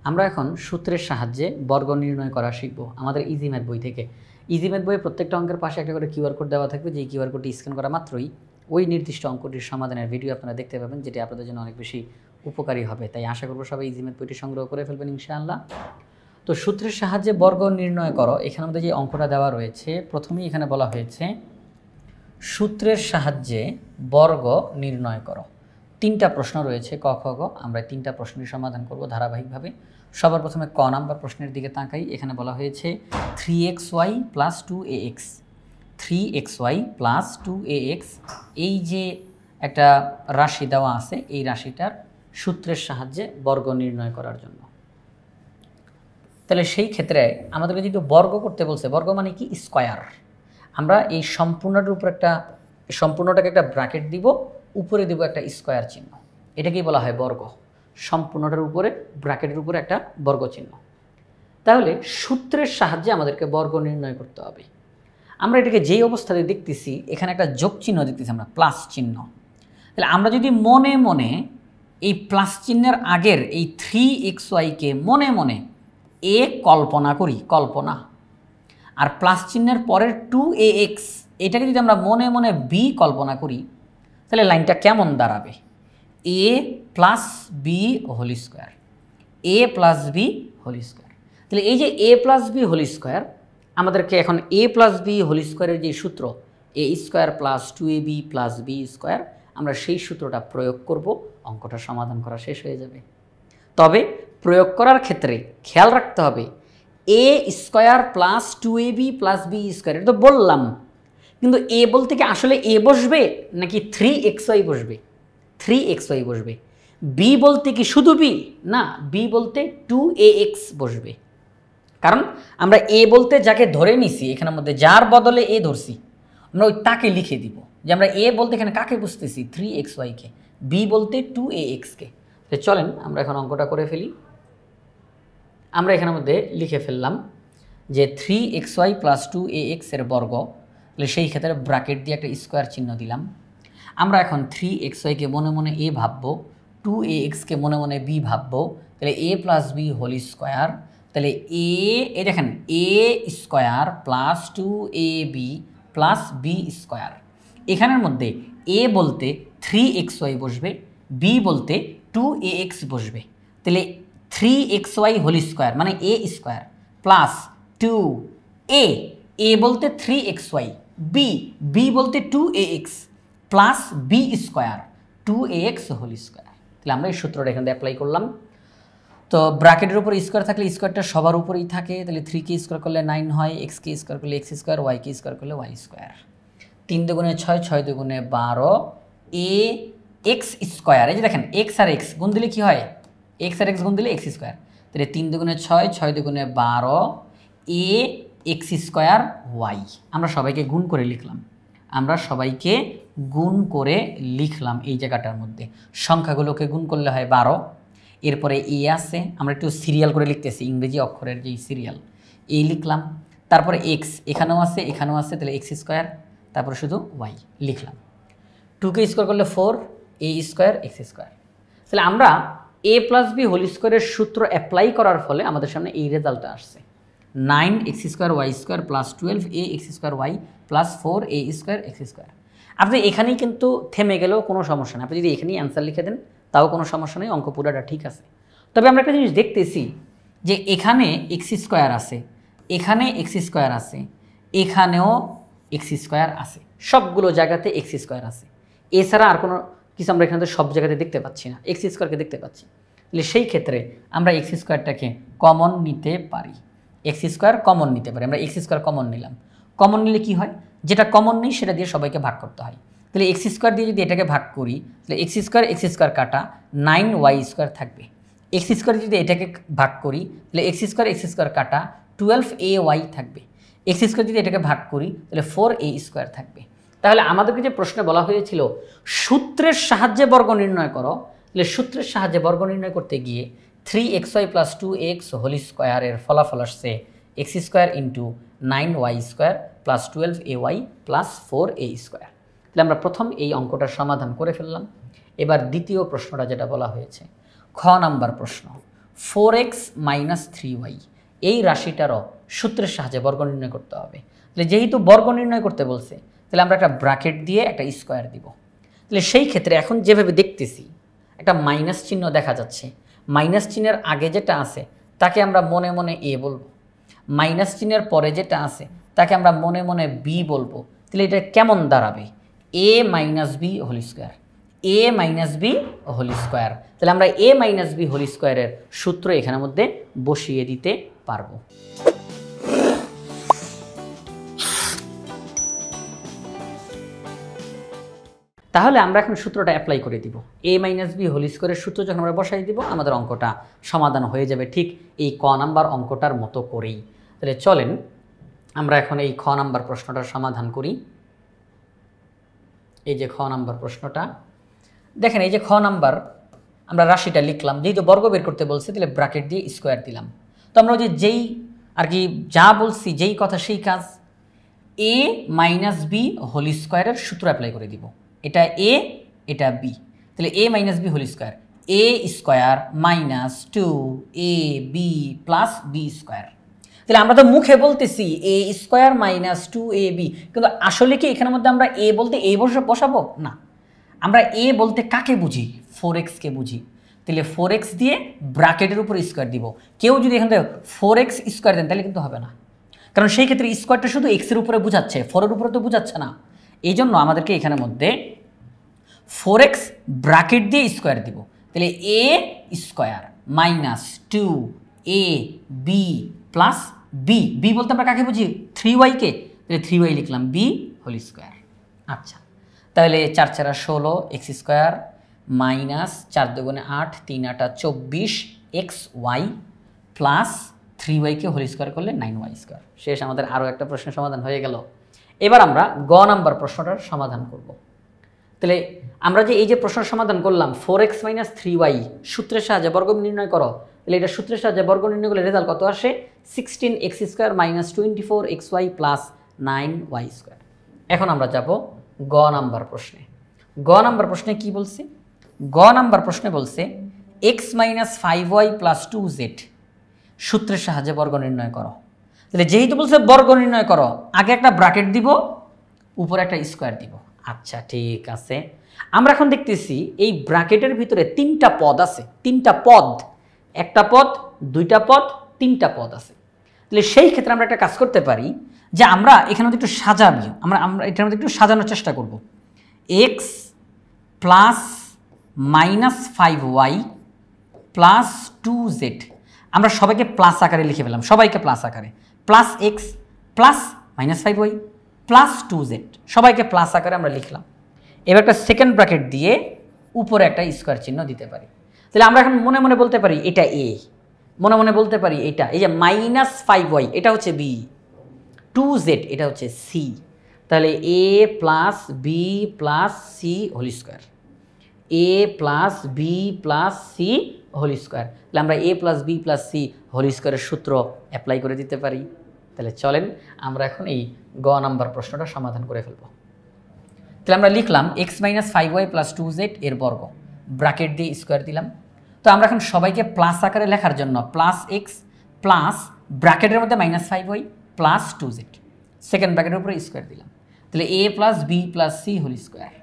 আমরা এখন সূত্রের সাহায্যে বর্গ নির্ণয় করা শিখব আমাদের ইজি ম্যাথ বই থেকে। ইজি ম্যাথ বইয়ে প্রত্যেকটা অঙ্কের পাশে একটা করে কিউআর কোড দেওয়া থাকবে, যে কিউআর কোডটি স্ক্যান করা মাত্রই ওই নির্দিষ্ট অঙ্কটির সমাধানের ভিডিও আপনারা দেখতে পাবেন, যেটি আপনাদের জন্য অনেক বেশি উপকারী হবে। তাই আশা করব সবাই ইজি ম্যাথ বইটি সংগ্রহ করে ফেলবেন ইনশাআল্লাহ। তো সূত্রের সাহায্যে বর্গ নির্ণয় করো, এখানে আমাদের যে অঙ্কটা দেওয়া রয়েছে প্রথমেই এখানে বলা হয়েছে সূত্রের সাহায্যে বর্গ নির্ণয় করো। তিনটা প্রশ্ন রয়েছে ক খ গ, আমরা তিনটা প্রশ্নের সমাধান করব ধারাবাহিকভাবে। সবার প্রথমে ক নাম্বার প্রশ্নের দিকে তাকাই। এখানে বলা হয়েছে 3xy + 2ax, 3xy + 2ax এই যে একটা রাশি দেওয়া আছে, এই রাশিটার সূত্রের সাহায্যে বর্গ নির্ণয় করার জন্য। তাহলে সেই ক্ষেত্রে আমাদেরকে যেহেতু বর্গ করতে বলছে, বর্গ মানে কি স্কয়ার, আমরা এই সম্পূর্ণটাকে একটা ব্র্যাকেট দিব, উপরে দিব একটা স্কয়ার চিহ্ন, এটাকেই বলা হয় বর্গ। সম্পূর্ণটার উপরে ব্র্যাকেটের উপরে একটা বর্গ চিহ্ন। তাহলে সূত্রের সাহায্যে আমাদেরকে বর্গ নির্ণয় করতে হবে। আমরা এটাকে যেই অবস্থাতে দেখতেছি, এখানে একটা যোগ চিহ্ন দেখতেছি আমরা, প্লাস চিহ্ন। তাহলে আমরা যদি মনে মনে এই প্লাস চিহ্নের আগের এই 3xy-কে মনে মনে এ কল্পনা করি, কল্পনা, আর প্লাস চিহ্নের পরের 2ax এটাকে যদি আমরা মনে মনে বি কল্পনা করি, তাহলে লাইনটা কেমন দাঁড়াবে? a + b whole square, a + b whole square. তাহলে এই যে a + b হোল স্কোয়ার, আমাদেরকে এখন a + b হোল স্কোয়ারের যে সূত্র a² + 2ab + b স্কোয়ার, আমরা সেই সূত্রটা প্রয়োগ করব, অঙ্কটা সমাধান করা শেষ হয়ে যাবে। তবে প্রয়োগ করার ক্ষেত্রে খেয়াল রাখতে হবে a² + 2ab + b স্কোয়ার, এটা তো বললাম, কিন্তু a বলতে কি আসলে a বসবে নাকি 3xy বসবে? 3xy বসবে। b বলতে কি শুধু b? না, b বলতে 2ax বসবে। কারণ আমরা a বলতে যাকে ধরে নিছি, এখানের মধ্যে যার বদলে a ধরছি, আমরা ওই তাকে লিখে দিব যে আমরা a বলতে এখানে কাকে বুঝতেছি? 3xy-কে। b বলতে 2ax-কে। তো চলেন আমরা এখন অঙ্কটা করে ফেলি। আমরা এখানের মধ্যে লিখে ফেললাম যে 3xy + 2ax এর বর্গ, তাহলে সেই ক্ষেত্রে ব্র্যাকেট দিয়ে একটা স্কোয়ার চিহ্ন দিলাম। আমরা এখন 3xy-কে মনে মনে a ভাববো, 2ax-কে মনে মনে b ভাববো, তাহলে a + b হোল স্কোয়ার। তাহলে এই দেখেন a² + 2ab + b স্কোয়ার। এখানের মধ্যে a বলতে 3xy বসবে, b বলতে 2ax বসবে। তাহলে 3xy হোল স্কোয়ার মানে a² + 2a বলতে 3xy, b বলতে 2ax + b square 2ax whole square. তাহলে আমরা এই সূত্রটা এখানে অ্যাপ্লাই করলাম। তো ব্র্যাকেটের উপর স্কোয়ার থাকলে স্কোয়ারটা সবার উপরেই থাকে, তাহলে 3কে স্কোয়ার করলে 9 হয়, x-কে স্কোয়ার করলে x স্কোয়ার, y-কে স্কোয়ার করলে y স্কোয়ার। 3 দুগুণে 6, 6 দুগুণে 12, ax স্কোয়ার। এই যে দেখেন x আর x গুণ দিলে কি হয়? x আর x গুণ দিলে x স্কোয়ার। তাহলে 3 দুগুণে 6, 6 দুগুণে 12, ax স্কোয়ার y। আমরা সবাইকে গুণ করে লিখলাম, আমরা সবাইকে গুণ করে লিখলাম এই জায়গাটার মধ্যে। সংখ্যাগুলোকে গুণ করলে হয় 12। এরপরে এ আছে, আমরা একটু সিরিয়াল করে লিখতেছি, ইংরেজি অক্ষরের যেই সিরিয়াল, এ লিখলাম। তারপরে এক্স এখানেও আছে, এখানেও আছে, তাহলে x স্কোয়ার, তারপরে শুধু y লিখলাম। 2কে স্কোয়ার করলে 4, a² x স্কোয়ার। তাহলে আমরা a + b হোল স্কোয়ারের সূত্র অ্যাপ্লাই করার ফলে আমাদের সামনে এই রেজাল্টটা আসছে, 9x² y² + 12ax² y + 4a² x square. আপনি এখানেই কিন্তু থেমে গেলেও কোনো সমস্যা নেই, আপনি যদি এখানেই অ্যান্সার লিখে দেন তাও কোনো সমস্যা নেই, অঙ্ক পুরাটা ঠিক আছে। তবে আমরা একটা জিনিস দেখতেছি যে এখানে x² আছে, এখানে x² আছে, এখানেও x² আছে, সবগুলো জায়গাতে x² আছে। এছাড়া আর কোনো কিছু আমরা এখানে সব জায়গাতে দেখতে পাচ্ছি না, x² দেখতে পাচ্ছি। তাহলে সেই ক্ষেত্রে আমরা x²টাকে কমন নিতে পারি, x² কমন নিতে পারি। আমরা x² কমন নিলাম, কমন নিলে কি হয়? যেটা কমন নেই সেটা দিয়ে সবাইকে ভাগ করতে হয়। তাহলে x² দিয়ে যদি এটাকে ভাগ করি, তাহলে x² কাটা 9y² থাকবে। x² যদি এটাকে ভাগ করি, তাহলে x² কাটা 12ay থাকবে। x² যদি এটাকে ভাগ করি, তাহলে 4a² থাকবে। তাহলে আমাদেরকে যে প্রশ্নে বলা হয়েছিল সূত্রের সাহায্যে বর্গ নির্ণয় করো, তাহলে সূত্রের সাহায্যে বর্গ নির্ণয় করতে গিয়ে 3xy + 2x হোল স্কোয়ারের ফলাফল আসছে x² × 9y² + 12ay + 4a²। তাহলে আমরা প্রথম এই অঙ্কটার সমাধান করে ফেললাম। এবার দ্বিতীয় প্রশ্নটা যেটা বলা হয়েছে, খ নাম্বার প্রশ্ন, 4x মাইনাস 3y এই রাশিটারও সূত্রের সাহায্যে বর্গ নির্ণয় করতে হবে। তাহলে যেহেতু বর্গ নির্ণয় করতে বলছে, তাহলে আমরা একটা ব্র্যাকেট দিয়ে একটা স্কোয়ার দিব। তাহলে সেই ক্ষেত্রে এখন যেভাবে দেখতেছি একটা মাইনাস চিহ্ন দেখা যাচ্ছে, মাইনাস চিহ্নের আগে যেটা আছে তাকে আমরা মনে মনে এ বলবো, মাইনাস চিহ্নের পরে যেটা আছে তাকে আমরা মনে মনে বি বলবো। তাহলে এটা কেমন দাঁড়াবে? এ মাইনাস বি হোল স্কোয়ার, এ মাইনাস বি হোল স্কোয়ার। তাহলে আমরা এ মাইনাস বি হোল স্কোয়ারের সূত্র এখানের মধ্যে বসিয়ে দিতে পারবো। তাহলে আমরা এখন সূত্রটা অ্যাপ্লাই করে দিব। এ মাইনাস বি হোল স্কোয়ারের সূত্র যখন আমরা বসাই দিব, আমাদের অঙ্কটা সমাধান হয়ে যাবে ঠিক এই ক নাম্বার অঙ্কটার মতো করেই। তাহলে চলেন আমরা এখন এই খ নাম্বার প্রশ্নটার সমাধান করি। এই যে খ নাম্বার প্রশ্নটা দেখেন, এই যে খ নাম্বার আমরা রাশিটা লিখলাম, যেহেতু বর্গ বের করতে বলছে তাহলে ব্র্যাকেট দিয়ে স্কোয়ার দিলাম। তো আমরা যেই আর কি যা বলছি, যেই কথা সেই কাজ। এ মাইনাস বি হোল স্কোয়ারের সূত্র অ্যাপ্লাই করে দিব। এটা এ, এটা বি, তাহলে A minus B whole square, A square minus 2ab plus B square. তাহলে আমরা তো মুখে বলতেছি এ স্কোয়ার মাইনাস 2ab, কিন্তু আসলে কি এখানের মধ্যে আমরা এ বলতে এ বসাবো না, আমরা এ বলতে কাকে বুঝি? 4x কে বুঝি। তাহলে 4x দিয়ে ব্র্যাকেটের উপর স্কোয়ার দিব। কেউ যদি এখান থেকে 4x স্কোয়ার দেন তাহলে কিন্তু হবে না, কারণ সেই ক্ষেত্রে স্কোয়ারটা শুধু এক্সের উপরে বোঝাচ্ছে, 4-এর উপরে তো বোঝাচ্ছে না। এই জন্য আমাদেরকে এখানের মধ্যে 4x ব্র্যাকেট দিয়ে স্কোয়ার দিব। তাহলে A square minus 2ab plus B, B বলতে আমরা কাকে বুঝি? 3y কে। তাহলে 3y লিখলাম, বি হোল স্কোয়ার। আচ্ছা, তাহলে 4 × 4 = 16 x square minus 4 × 2 = 8 3 × 8 = 24 xy plus 3y কে হোল স্কোয়ার করলে 9y স্কোয়ার। শেষ, আমাদের আরও একটা প্রশ্নের সমাধান হয়ে গেল। এবার আমরা গ নাম্বার প্রশ্নটার সমাধান করব। তাহলে আমরা যে এই যে প্রশ্নের সমাধান করলাম 4x - 3y সূত্রের সাহায্যে বর্গ নির্ণয় করো, তাহলে এটা সূত্রের সাহায্যে বর্গ নির্ণয় করলে রেজাল্ট কত আসে? 16x² - 24xy plus 9y square. এখন আমরা যাব গ নাম্বার প্রশ্নে। গ নাম্বার প্রশ্নে কি বলছে? গ নাম্বার প্রশ্নে বলছে x - 5y + 2z সূত্রের সাহায্যে বর্গ নির্ণয় করো। তাহলে যেহেতু বলছে বর্গ নির্ণয় করো, আগে একটা ব্র্যাকেট দিব, উপরে একটা স্কোয়ার দিব। আচ্ছা ঠিক আছে, আমরা এখন দেখতেছি এই ব্র্যাকেটের ভিতরে 3টা পদ আছে, 3টা পদ, একটা পদ, 2টা পদ, 3টা পদ আছে। তাহলে সেই ক্ষেত্রে আমরা একটা কাজ করতে পারি যে আমরা এখানে মধ্যে একটু সাজাবি, আমরা এটার মধ্যে একটু সাজানোর চেষ্টা করব। x + -5y + 2z আমরা সবাইকে প্লাস আকারে লিখে ফেলাম, সবাইকে প্লাস আকারে, plus x plus -5y plus 2z সবাইকে প্লাস আকারে আমরা লিখলাম। এবার একটা সেকেন্ড ব্র্যাকেট দিয়ে উপরে একটা স্কোয়ার চিহ্ন দিতে পারি। তাহলে আমরা এখন মনে মনে বলতে পারি এটা এ, মনে মনে বলতে পারি এটা, এই যে -5y এটা হচ্ছে বি, 2z এটা হচ্ছে সি। তাহলে a + b + c whole square, a + b + c whole square. তাহলে আমরা a + b + c হোল স্কোয়ারের সূত্র অ্যাপ্লাই করে দিতে পারি। তাহলে চলেন আমরা এখন এই গ নাম্বার প্রশ্নটা সমাধান করে ফেলব। তাহলে আমরা লিখলাম x - 5y + 2z এর বর্গ, ব্র্যাকেট দিয়ে স্কোয়ার দিলাম। তো আমরা এখন সবাইকে প্লাস আকারে লেখার জন্য +x প্লাস ব্র্যাকেটের মধ্যে -5y + 2z সেকেন্ড ব্র্যাকেটের উপরে স্কোয়ার দিলাম। তাহলে a + b + c whole square.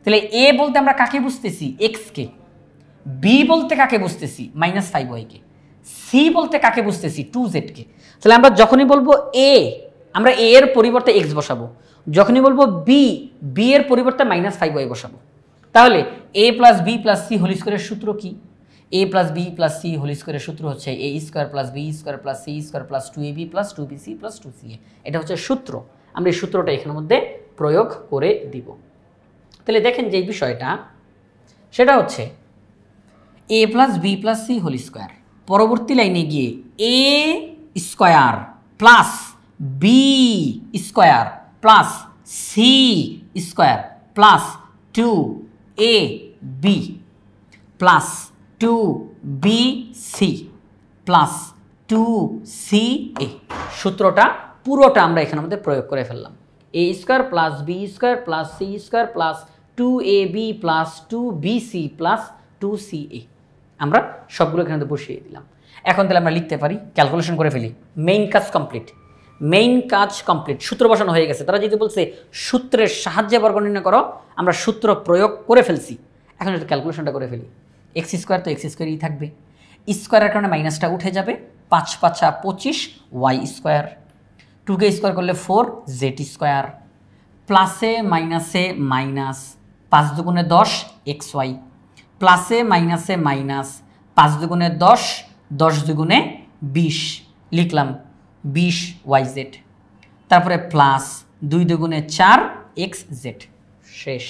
তাহলে a বলতে আমরা কাকে বুঝতেছি? x কে। b বলতে কাকে বুঝতেছি? -5y কে। c বলতে কাকে বুঝতেছি? 2z কে। তাহলে আমরা যখনই বলবো a, আমরা a এর পরিবর্তে x বসাবো, যখনই বলবো b, b এর পরিবর্তে -5y বসাবো। তাহলে a + b + c হোল স্কোয়ারের সূত্র কি? a + b + c হোল স্কোয়ারের সূত্র হচ্ছে a² + b² + c² + 2ab + 2bc + 2ca। এটা হচ্ছে সূত্র। আমরা এই সূত্রটা এখানের মধ্যে প্রয়োগ করে দিব। তাহলে দেখেন যে বিষয়টা, সেটা হচ্ছে a + b + c whole square, পরবর্তী লাইনে গিয়ে a² + b² + c² + 2ab + 2bc + 2ca সূত্রটা পুরোটা আমরা এখানের মধ্যে প্রয়োগ করে ফেললাম। a² + b² + c² + 2ab + 2bc + 2ca। আমরা সবগুলো এখানে বসিয়ে দিলাম। এখন তাহলে আমরা লিখতে পারি, ক্যালকুলেশন করে ফেলি। মেইন কাজ কমপ্লিট, মেইন কাজ কমপ্লিট, সূত্র বসানো হয়ে গেছে। তারা যদি বলছে সূত্রের সাহায্যে বর্গ নির্ণয় করো, আমরা সূত্র প্রয়োগ করে ফেলছি। এখন যদি ক্যালকুলেশনটা করে ফেলি, এক্স স্কোয়ার তো এক্স স্কোয়ারই থাকবে, স্কোয়ারের কারণে মাইনাসটা উঠে যাবে, 5 × 5 = 25 ওয়াই স্কোয়ার, 2কে স্কোয়ার করলে 4 জেড স্কোয়ার, প্লাসে মাইনাসে মাইনাস, 5 × 2 = 10 এক্স ওয়াই, প্লাসে মাইনাসে মাইনাস, 5 × 2 = 10, 10 × 2 = 20, লিখলাম 20 ওয়াই জেড, তারপরে প্লাস 2 × 2 = 4 এক্স জেড। শেষ।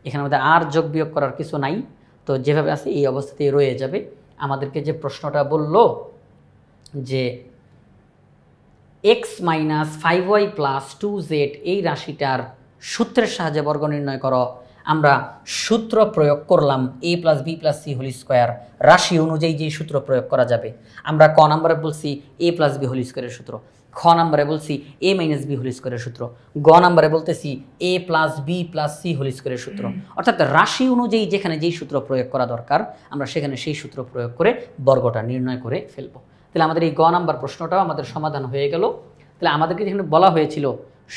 এখানে আমাদের আর যোগ বিয়োগ করার কিছু নাই, তো যেভাবে আছে এই অবস্থাতেই রয়ে যাবে। আমাদেরকে যে প্রশ্নটা বলল যে এক্স মাইনাস 5y + 2z এই রাশিটার সূত্রের সাহায্যে বর্গ নির্ণয় করো, আমরা সূত্র প্রয়োগ করলাম a + b + c whole square, রাশি অনুযায়ী যেই সূত্র প্রয়োগ করা যাবে। আমরা ক নম্বরে বলছি a + b হোল স্কোয়ারের সূত্র, খ নম্বরে বলছি a - b হোল স্কোয়ারের সূত্র, গ নম্বরে বলতেছি a + b + c হোল স্কোয়ারের সূত্র। অর্থাৎ রাশি অনুযায়ী যেখানে যেই সূত্র প্রয়োগ করা দরকার আমরা সেখানে সেই সূত্র প্রয়োগ করে বর্গটা নির্ণয় করে ফেলবো। তাহলে আমাদের এই গ নাম্বার প্রশ্নটাও আমাদের সমাধান হয়ে গেল। তাহলে আমাদেরকে যেখানে বলা হয়েছিল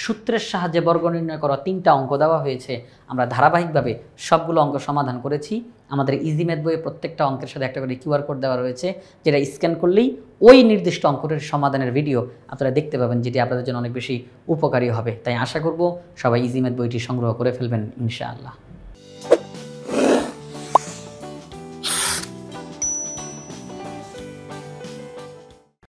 সূত্রের সাহায্যে বর্গ নির্ণয় করা, 3টা অঙ্ক দেওয়া হয়েছে, আমরা ধারাবাহিকভাবে সবগুলো অঙ্ক সমাধান করেছি। আমাদের ইজি ম্যাথ বইয়ে প্রত্যেকটা অঙ্কের সাথে একটা করে কিউআর কোড দেওয়া রয়েছে, যেটা স্ক্যান করলেই ওই নির্দিষ্ট অঙ্কের সমাধানের ভিডিও আপনারা দেখতে পাবেন, যেটি আপনাদের জন্য অনেক বেশি উপকারী হবে। তাই আশা করব সবাই ইজি ম্যাথ বইটি সংগ্রহ করে ফেলবেন ইনশাআল্লাহ।